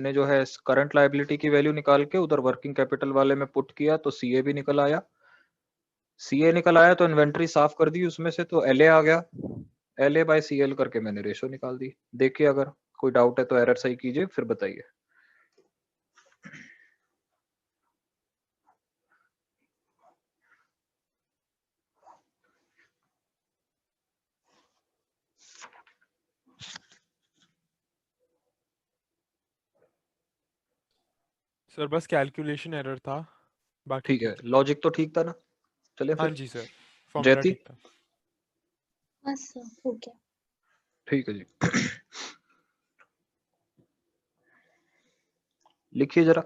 ने जो है करंट लायबिलिटी की वैल्यू निकाल के उधर वर्किंग कैपिटल वाले में पुट किया तो सीए भी निकल आया। सीए निकल आया तो इन्वेंट्री साफ कर दी उसमें से, तो एलए आ गया। एलए बाय सीएल करके मैंने रेशो निकाल दी। देखिए अगर कोई डाउट है तो एरर सही कीजिए, फिर बताइए। सर बस कैलकुलेशन एरर था, बाकी ठीक है, ठीक है। लॉजिक तो ठीक था ना? चलिए हाँ फिर। जी सर, फॉर्मूला जयती, ठीक था। हाँ सर, हो गया। ठीक है जी। लिखिए जरा,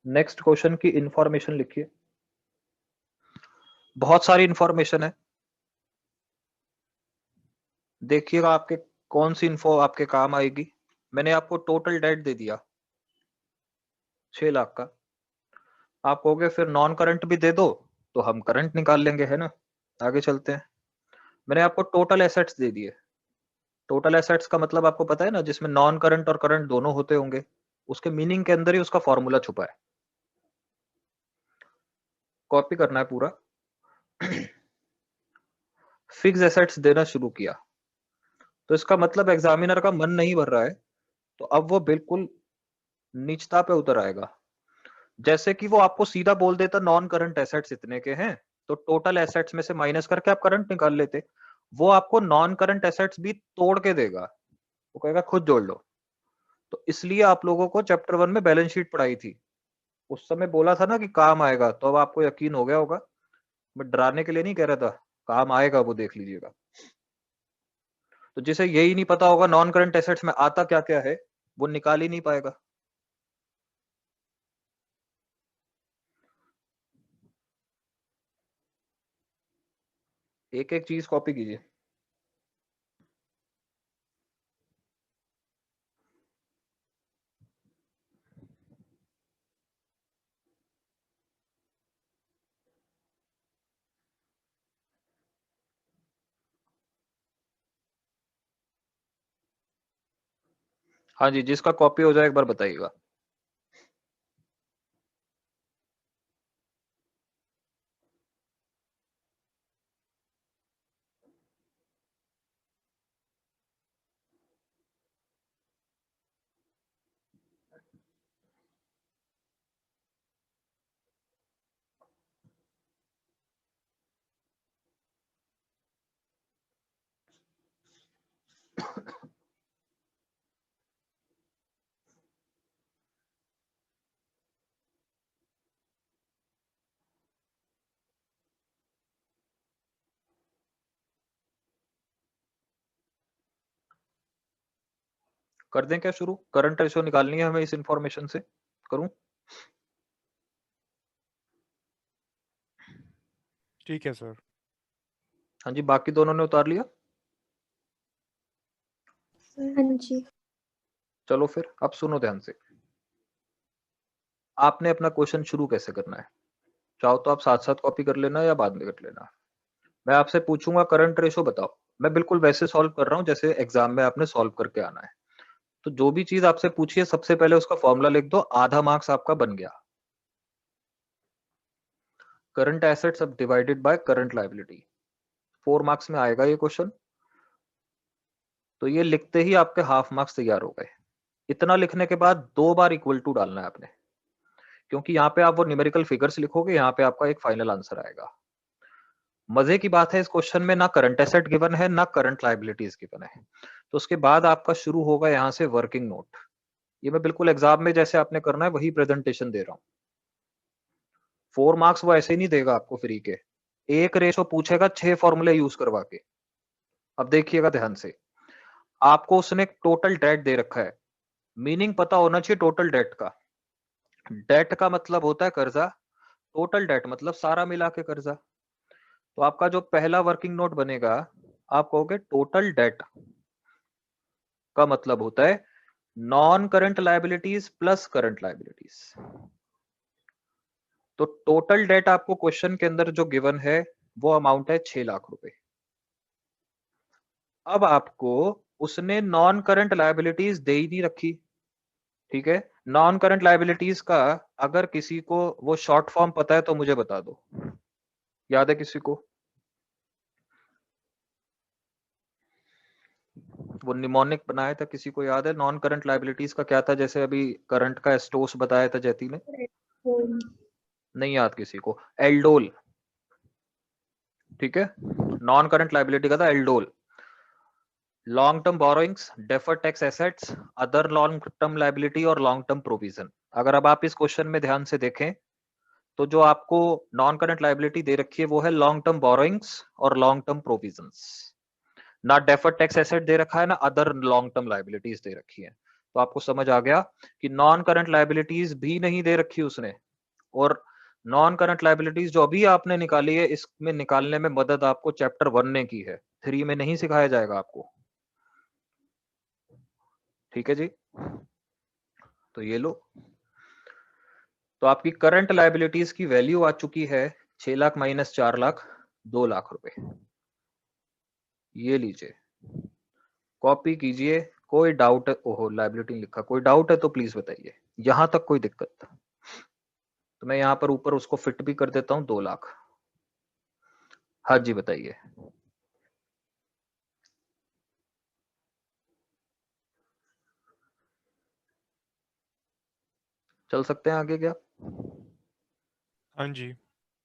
नेक्स्ट क्वेश्चन की इंफॉर्मेशन लिखिए। बहुत सारी इंफॉर्मेशन है, देखिएगा आपके कौन सी इंफो आपके काम आएगी। मैंने आपको टोटल डेट दे दिया 6 लाख का, आप कहोगे फिर नॉन करंट भी दे दो तो हम करंट निकाल लेंगे, है ना? आगे चलते हैं। मैंने आपको टोटल एसेट्स दे दिए। टोटल एसेट्स का मतलब आपको पता है ना, जिसमें नॉन करंट और करंट दोनों होते होंगे, उसके मीनिंग के अंदर ही उसका फॉर्मूला छुपा है। कॉपी करना है पूरा। फिक्स एसेट्स देना शुरू किया तो इसका मतलब एग्जामिनर का मन नहीं भर रहा है, तो अब वो बिल्कुल निचता पे उतर आएगा। जैसे कि वो आपको सीधा बोल देता नॉन करंट एसेट्स इतने के हैं, तो टोटल एसेट्स में से माइनस करके आप करंट निकाल लेते। वो आपको नॉन करंट एसेट्स भी तोड़ के देगा, वो कहेगा खुद जोड़ लो। तो इसलिए आप लोगों को चैप्टर 1 में बैलेंस शीट पढ़ाई थी, उस समय बोला था ना कि काम आएगा, तो अब आपको यकीन हो गया होगा। मैं डराने के लिए नहीं कह रहा था, काम आएगा वो देख लीजिएगा। तो जिसे यही नहीं पता होगा नॉन करंट एसेट्स में आता क्या क्या है, वो निकाल ही नहीं पाएगा। एक एक चीज कॉपी कीजिए। हाँ जी, जिसका कॉपी हो जाए एक बार बताइएगा। कर दें क्या शुरू? करंट रेशियो निकालनी है हमें इस इंफॉर्मेशन से, करूं? ठीक है सर। हाँ जी, बाकी दोनों ने उतार लिया? हाँ जी। चलो फिर अब सुनो ध्यान से। आपने अपना क्वेश्चन शुरू कैसे करना है, चाहो तो आप साथ साथ कॉपी कर लेना या बाद में कर लेना। मैं आपसे पूछूंगा करंट रेशो बताओ, मैं बिल्कुल वैसे सॉल्व कर रहा हूं जैसे एग्जाम में आपने सॉल्व करके आना है। तो जो भी चीज आपसे पूछिए सबसे पहले उसका फॉर्मूला लिख दो, आधा मार्क्स आपका बन गया। करंट एसेट्स अब divided by current liability, 4 marks में आएगा ये क्वेश्चन। तो ये लिखते ही आपके हाफ मार्क्स तैयार हो गए। इतना लिखने के बाद 2 बार इक्वल टू डालना है आपने, क्योंकि यहाँ पे आप वो न्यूमेरिकल फिगर्स लिखोगे, यहाँ पे आपका एक फाइनल आंसर आएगा। मजे की बात है इस क्वेश्चन में ना करंट एसेट गिवन है ना करंट लायबिलिटीज गिवन है। तो उसके बाद आपका शुरू होगा यहाँ से वर्किंग नोट। ये मैं बिल्कुल एग्जाम में जैसे आपने करना है वही प्रेजेंटेशन दे रहा हूँ। 4 मार्क्स वो ऐसे ही नहीं देगा आपको फ्री के, एक रेशो पूछेगा 6 फॉर्मूले यूज करवा के। अब देखिएगा ध्यान से, आपको उसने टोटल डेट दे रखा है, मीनिंग पता होना चाहिए टोटल डेट का। डेट का मतलब होता है कर्जा, टोटल डेट मतलब सारा मिला के कर्जा। तो आपका जो पहला वर्किंग नोट बनेगा, आप कहोगे टोटल डेट का मतलब होता है non current liabilities plus current liabilities. तो टोटल डेट आपको क्वेश्चन के अंदर जो गिवन है वो अमाउंट है 6 लाख रुपए। अब आपको उसने नॉन करंट लायबिलिटीज दे ही नहीं रखी, ठीक है। नॉन करंट लाइबिलिटीज का अगर किसी को वो शॉर्ट फॉर्म पता है तो मुझे बता दो, याद है किसी को? वो निमोनिक बनाया था, किसी को याद है? नॉन करंट लाइबिलिटीज का क्या था? जैसे अभी करंट का एस्टोस बताया था जैती ने, नहीं याद किसी को? एल्डोल, ठीक है। नॉन करंट लाइबिलिटी का था aldol. Long term borrowings, deferred tax assets, other long term liability और लॉन्ग टर्म प्रोविजन। अगर अब आप इस क्वेश्चन में ध्यान से देखें तो जो आपको नॉन करंट लाइबिलिटी दे रखी है वो है लॉन्ग टर्म बोरोइंग्स और लॉन्ग टर्म प्रोविजंस। ना डेफर्ड टैक्स एसेट दे रखा है, ना अदर लॉन्ग टर्म लाइबिलिटीज दे रखी है। तो आपको समझ आ गया कि नॉन करंट लाइबिलिटीज भी नहीं दे रखी उसने, और नॉन करंट लाइबिलिटीज जो अभी आपने निकाली है इसमें निकालने में मदद आपको चैप्टर 1 ने की है, 3 में नहीं सिखाया जाएगा आपको। ठीक है जी, तो ये लो। तो आपकी करंट लाइबिलिटीज की वैल्यू आ चुकी है 6 लाख माइनस 4 लाख, 2 लाख रुपए। ये लीजिए, कॉपी कीजिए। कोई डाउट है? ओहो, लाइबिलिटी लिखा, कोई डाउट है तो प्लीज बताइए। यहां तक कोई दिक्कत? तो मैं यहां पर ऊपर उसको फिट भी कर देता हूं, 2 लाख। हाँ जी बताइए। चल सकते हैं आगे क्या? हाँ जी।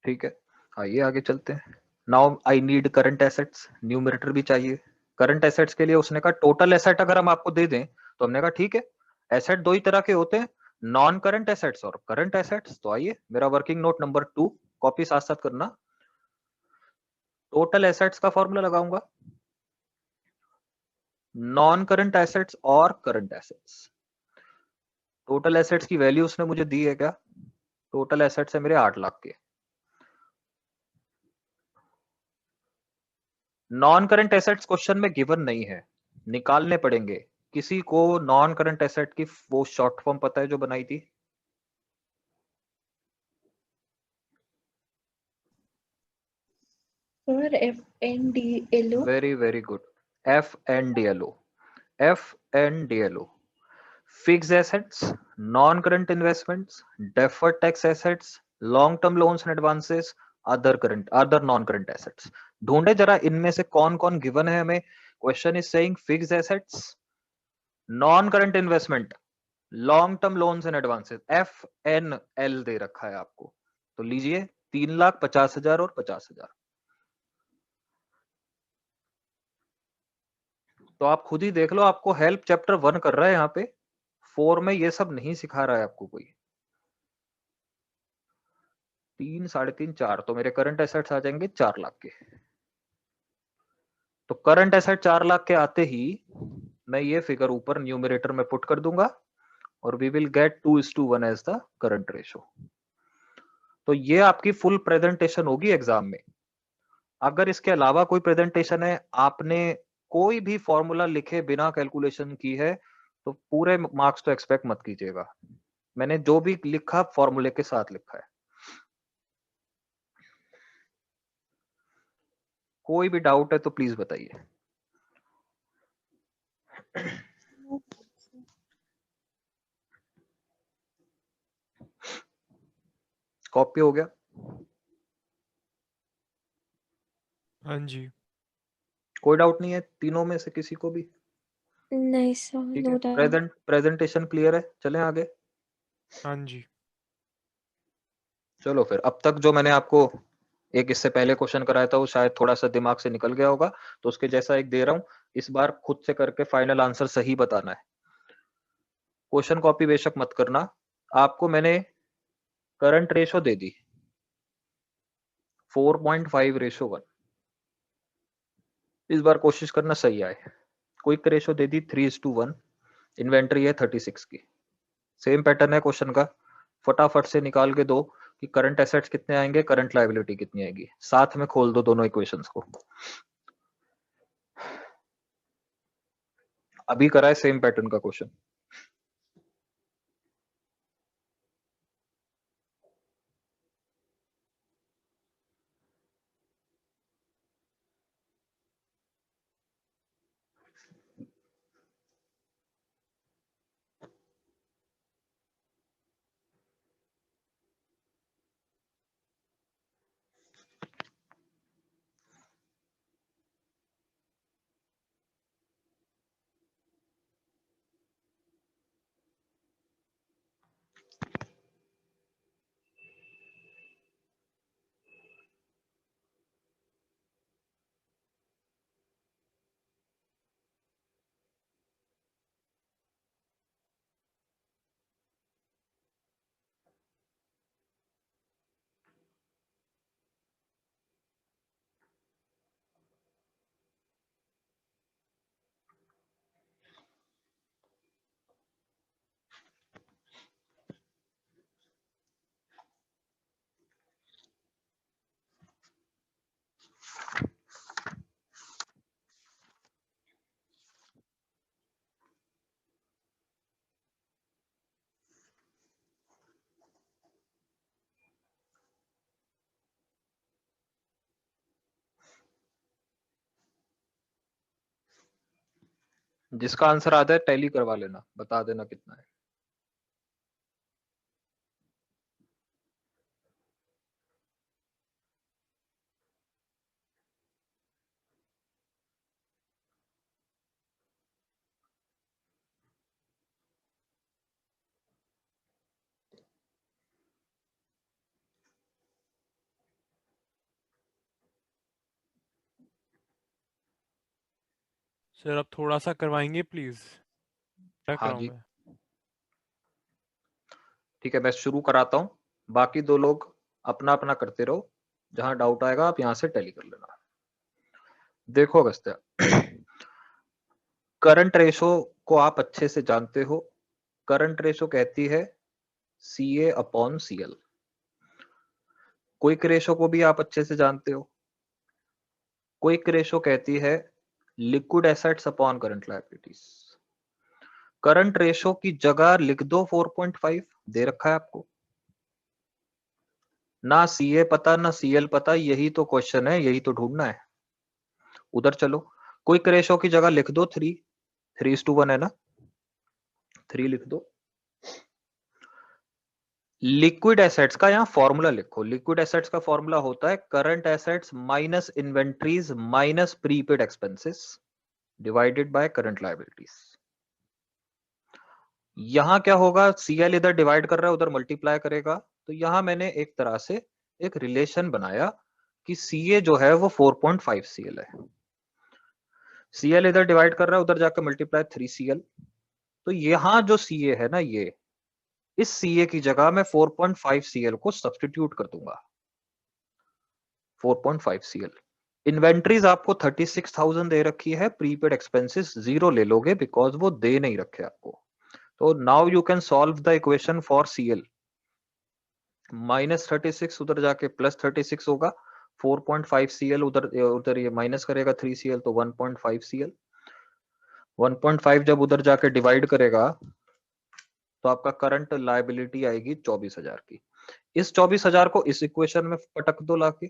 ठीक है, आइए आगे चलते हैं। Now I need current assets, numerator भी चाहिए। करंट एसेट्स के लिए उसने कहा टोटल एसेट अगर हम आपको दे दें, तो हमने कहा ठीक है। एसेट दो ही तरह के होते हैं, नॉन करंट एसेट्स और करंट एसेट्स। तो आइए, मेरा वर्किंग नोट नंबर 2, कॉपी साथ साथ करना। टोटल एसेट्स का फॉर्मूला लगाऊंगा, नॉन करंट एसेट्स और करंट एसेट्स। टोटल एसेट्स की वैल्यू उसने मुझे दी है क्या? टोटल एसेट्स है मेरे 8 लाख के। नॉन करंट एसेट्स क्वेश्चन में गिवन नहीं है, निकालने पड़ेंगे। किसी को नॉन करंट एसेट की वो शॉर्ट फॉर्म पता है जो बनाई थी? Sir FNDLO। Very very good, FNDLO। FNDLO, fixed assets, non current investments, deferred tax assets, long term loans and advances, other non current assets. ढूंढे जरा इनमें से कौन कौन गिवन है हमें। Question is saying fixed assets, non current investment, long term loans and advances, FNL दे रखा है आपको। तो लीजिए 3,50,000 और 50,000। तो आप खुद ही देख लो, आपको हेल्प चैप्टर 1 कर रहा है यहाँ पे, 4 में ये सब नहीं सिखा रहा है आपको कोई। 3, 3.5, 4, तो मेरे करंट एसेट्स आ जाएंगे 4 लाख के। तो करंट एसेट 4 लाख के आते ही मैं ये फिगर ऊपर न्यूमरेटर में पुट कर दूंगा, और we will get 2:1 as the current ratio. तो ये आपकी फुल प्रेजेंटेशन होगी एग्जाम में। अगर इसके अलावा कोई प्रेजेंटेशन है, आपने कोई भी फॉर्मूला लिखे बिना कैलकुलेशन की है, तो पूरे मार्क्स तो एक्सपेक्ट मत कीजिएगा। मैंने जो भी लिखा फॉर्मूले के साथ लिखा है। कोई भी डाउट है तो प्लीज बताइए। कॉपी हो गया? हाँ जी। कोई डाउट नहीं है तीनों में से किसी को भी? नहीं सर, ठीक है, नो डाउट। प्रेजेंटेशन क्लियर है, चलें आगे। हाँ जी। चलो फिर, अब तक जो मैंने आपको एक इससे पहले क्वेश्चन कराया था वो शायद थोड़ा सा दिमाग से निकल गया होगा, तो उसके जैसा एक दे रहा हूं। इस बार खुद से करके फाइनल आंसर सही बताना है। क्वेश्चन कॉपी बेशक मत करना। आपको मैंने करंट रेशो दे दी 4.5:1। इस बार कोशिश करना सही आए। क्विक रेशो दे दी 3:1। इन्वेंट्री है 36 की। सेम पैटर्न है क्वेश्चन का, फटाफट से निकाल के दो कि करंट एसेट्स कितने आएंगे, करंट लायबिलिटी कितनी आएगी। साथ में खोल दो दोनों इक्वेशंस को। अभी करा है सेम पैटर्न का क्वेश्चन। जिसका आंसर आता है टैली करवा लेना, बता देना कितना है। सर अब थोड़ा सा करवाएंगे प्लीज, क्या हाँ कराऊं जी, मैं? ठीक है, मैं शुरू कराता हूँ, बाकी दो लोग अपना अपना करते रहो, जहां डाउट आएगा आप यहां से टैली कर लेना। देखो अगस्त्य, करंट रेशो को आप अच्छे से जानते हो। करंट रेशो कहती है CA upon CL। Quick ratio को भी आप अच्छे से जानते हो। क्विक रेशो कहती है liquid assets upon current liabilities. Current ratio की जगह लिख दो 4.5, दे रखा है आपको। ना CA पता ना CL पता, यही तो क्वेश्चन है, यही तो ढूंढना है। उधर चलो, क्विक रेशो की जगह लिख दो 3, 3:1 है ना, 3 लिख दो। लिक्विड एसेट्स का यहां फॉर्मूला लिखो। लिक्विड एसेट्स का फॉर्मूला होता है current assets minus inventories minus prepaid expenses divided by current liabilities. यहां क्या होगा, CL इधर डिवाइड कर रहा है, उधर मल्टीप्लाई करेगा, तो यहां मैंने एक तरह से एक रिलेशन बनाया कि CA जो है वो 4.5 CL है। CL इधर डिवाइड कर रहा है, उधर जाकर मल्टीप्लाई 3CL। तो यहां जो CA है ना, ये इस CA की जगह मैं 4.5 CL को सब्सटीट्यूट कर दूंगा। 4.5 CL। इन्वेंट्रीज आपको 36,000 दे रखी है, प्रीपेड एक्सपेंसेस 0 ले लोगे बिकॉज वो दे नहीं रखे आपको। तो now you can solve the equation for CL। -36 उधर जाके +36 होगा, 4.5 CL उधर उधर ये माइनस करेगा 3 CL, तो 1.5 CL। 1.5 जब उधर जाके डिवाइड करेगा तो आपका करंट लायबिलिटी आएगी 24,000 की। इस 24,000 को इस इक्वेशन में पटक दो लाके।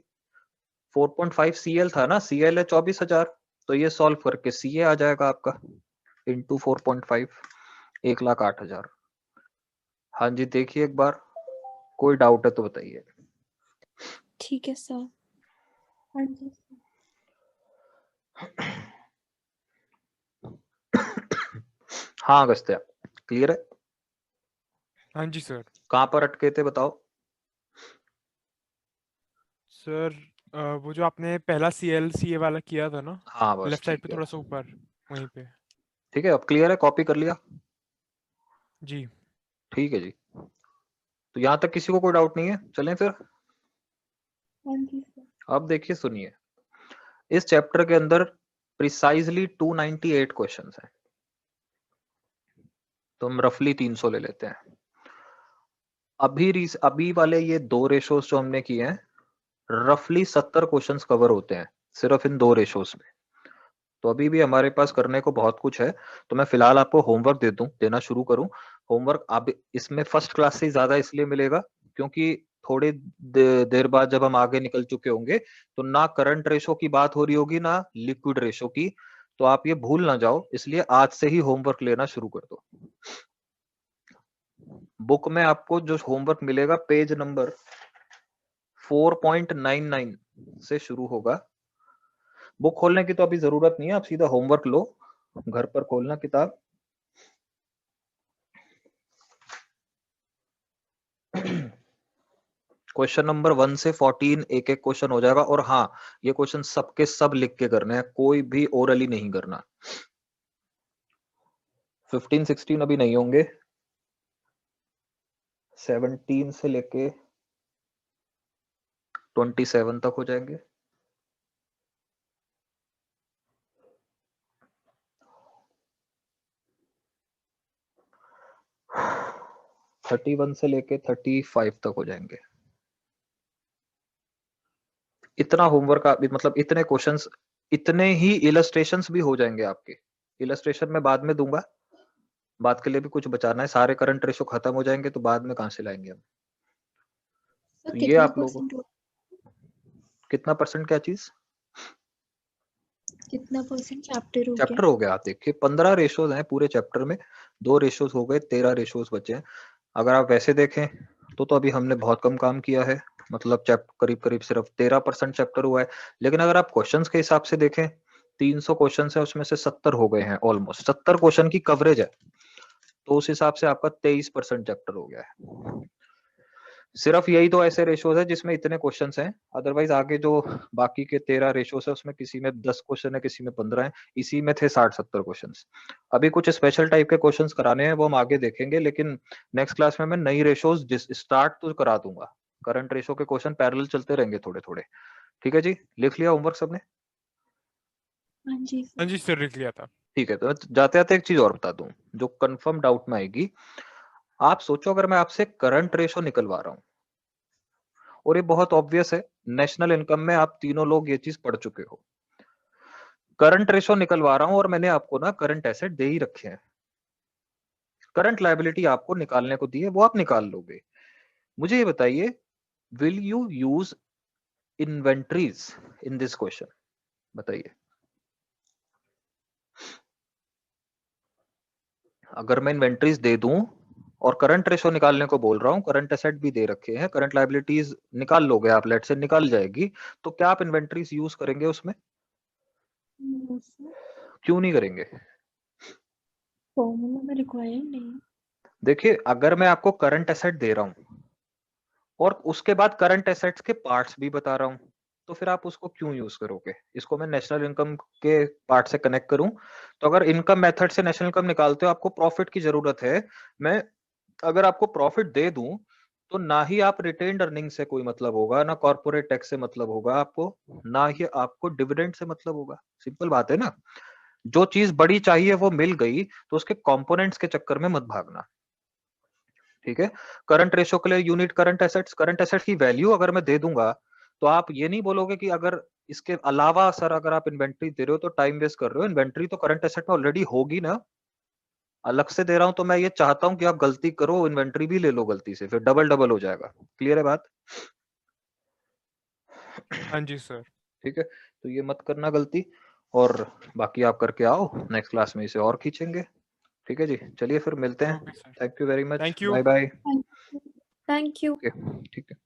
4.5 CL था ना, CL है 24,000, तो ये सॉल्व करके CA आ जाएगा आपका इंटू 4.5, 1,08,000। हाँ जी, देखिए एक बार, कोई डाउट है तो बताइए। ठीक है सर। हाँ जी सर। हाँ अगस्त्य, क्लियर है? हाँ जी सर। कहां पर अटके थे बताओ। सर वो जो आपने पहला CA वाला किया था ना, हाँ बस लेफ्ट साइड पे ठीक है, थोड़ा सा ऊपर, वहीं पे। ठीक है, अब क्लियर है, कॉपी कर लिया। जी। ठीक है जी, तो यहां तक किसी को कोई डाउट नहीं है, चलें फिर। हाँ जी सर। अब देखिए सुनिए, इस चैप्टर के अंदर प्रिसाइजली 298 क्वेश्चंस हैं, तो हम रफली 300 ले लेते हैं। अभी वाले ये दो रेशोज जो हमने किए हैं, रफली 70 क्वेश्चंस कवर होते हैं सिर्फ इन दो रेशोज में। तो अभी भी हमारे पास करने को बहुत कुछ है, तो मैं फिलहाल आपको होमवर्क देना शुरू करूं। होमवर्क अब इसमें फर्स्ट क्लास से ज्यादा इसलिए मिलेगा क्योंकि थोड़ी देर बाद जब हम आगे निकल चुके होंगे तो ना करंट रेशो की बात हो रही होगी ना लिक्विड रेशो की, तो आप ये भूल ना जाओ, इसलिए आज से ही होमवर्क लेना शुरू कर दो। बुक में आपको जो होमवर्क मिलेगा पेज नंबर 4.99 से शुरू होगा। बुक खोलने की तो अभी जरूरत नहीं है, आप सीधा होमवर्क लो, घर पर खोलना किताब। क्वेश्चन नंबर 1 से 14 एक एक क्वेश्चन हो जाएगा, और हाँ ये क्वेश्चन सबके सब लिख के करने हैं, कोई भी ओरली नहीं करना। 15 16 अभी नहीं होंगे, 17 से लेके 27 तक हो जाएंगे। थर्टी 31 से लेके 35 तक हो जाएंगे। इतना होमवर्क मतलब इतने क्वेश्चंस, इतने ही इलस्ट्रेशंस भी हो जाएंगे आपके। इलस्ट्रेशन में बाद में दूंगा, बात के लिए भी कुछ बचाना है, सारे करंट रेशो खत्म हो जाएंगे तो बाद में कहां से लाएंगे हम। सर तो ये कितना आप लोगों, परसेंट हो? कितना परसेंट क्या चीज? कितना परसेंट चैप्टर हो चैप्टर गया? हो गया, आप देखिए 15 रेशोज हैं पूरे चैप्टर में, 2 रेशोज हो गए, 13 रेशोज बचे हैं। अगर आप वैसे देखें तो अभी हमने बहुत कम काम किया है, मतलब करीब करीब सिर्फ 13% चैप्टर हुआ है। लेकिन अगर आप क्वेश्चंस के हिसाब से देखें, 300 क्वेश्चन है, उसमें से 70 हो गए हैं, ऑलमोस्ट 70 क्वेश्चन की कवरेज है, तो उस हिसाब से आपका 23% चैप्टर हो गया है। सिर्फ यही तो ऐसे रेशोज है जिसमें इतने क्वेश्चंस हैं, अदरवाइज आगे जो बाकी के 13 रेशोज है उसमें किसी में 10 क्वेश्चन है, किसी में 15 है, इसी में थे 60-70 क्वेश्चंस। अभी कुछ स्पेशल टाइप के क्वेश्चंस कराने हैं, वो हम आगे देखेंगे, लेकिन नेक्स्ट क्लास में मैं नई रेशोज स्टार्ट तो करा दूंगा। करंट रेशो के क्वेश्चन पैरेलल चलते रहेंगे थोड़े थोड़े। ठीक है जी, लिख लिया होमवर्क सबने? हाँ जी हाँ सर। जी सर, लिख लिया था। ठीक है, तो जाते जाते एक चीज और बता दूं जो कंफर्म डाउट में आएगी। आप सोचो अगर मैं आपसे करंट रेशो निकलवा रहा हूं, और ये बहुत ऑब्वियस है, नेशनल इनकम में आप तीनों लोग ये चीज पढ़ चुके हो। करंट रेशो निकलवा रहा हूं और मैंने आपको ना करंट एसेट दे ही रखे हैं, करंट लायबिलिटी आपको निकालने को दी है, वो आप निकाल लोगे। मुझे ये बताइए, will you use inventories in this question? बताइए। अगर मैं इन्वेंट्रीज दे दूं और करंट रेशो निकालने को बोल रहा हूं, करंट एसेट भी दे रखे हैं, करंट लायबिलिटीज निकाल लोगे आप, लेट से निकाल जाएगी, तो क्या आप इन्वेंट्रीज यूज करेंगे उसमें? नो सर, क्यों नहीं करेंगे? फॉर्मूला में रिक्वायर्ड नहीं। देखिए, अगर मैं आपको करंट एसेट दे रहा हूं और उसके बाद करंट एसेट्स के पार्ट्स भी बता रहा हूं, तो फिर आप उसको क्यों यूज करोगे? इसको मैं नेशनल इनकम के पार्ट से कनेक्ट करूं, तो अगर इनकम मेथड से नेशनल इनकम निकालते हो, आपको प्रॉफिट की जरूरत है। मैं अगर आपको प्रॉफिट दे दूं, तो ना ही आप रिटेन्ड अर्निंग से कोई मतलब होगा, ना कॉर्पोरेट टैक्स से मतलब होगा आपको, ना ही आपको डिविडेंड से मतलब होगा। सिंपल बात है ना। जो चीज बड़ी चाहिए वो मिल गई, तो उसके कंपोनेंट्स के चक्कर में मत भागना। ठीक है। करंट रेशो के लिए यूनिट करंट एसेट्स की वैल्यू अगर मैं दे दूंगा, तो आप ये नहीं बोलोगे कि अगर इसके अलावा सर अगर आप इन्वेंट्री दे रहे हो तो टाइम वेस्ट कर रहे हो। इन्वेंट्री तो करंट एसेट में ऑलरेडी होगी ना, अलग से दे रहा हूं तो मैं ये चाहता हूं कि आप गलती करो, इन्वेंट्री भी ले लो गलती से, फिर डबल डबल हो जाएगा। क्लियर है बात? हाँ जी सर। ठीक है, तो ये मत करना गलती, और बाकी आप करके आओ, नेक्स्ट क्लास में इसे और खींचेंगे। ठीक है जी, चलिए फिर मिलते हैं। Okay sir, thank you very much, thank you. Bye bye. Thank you. ठीक है।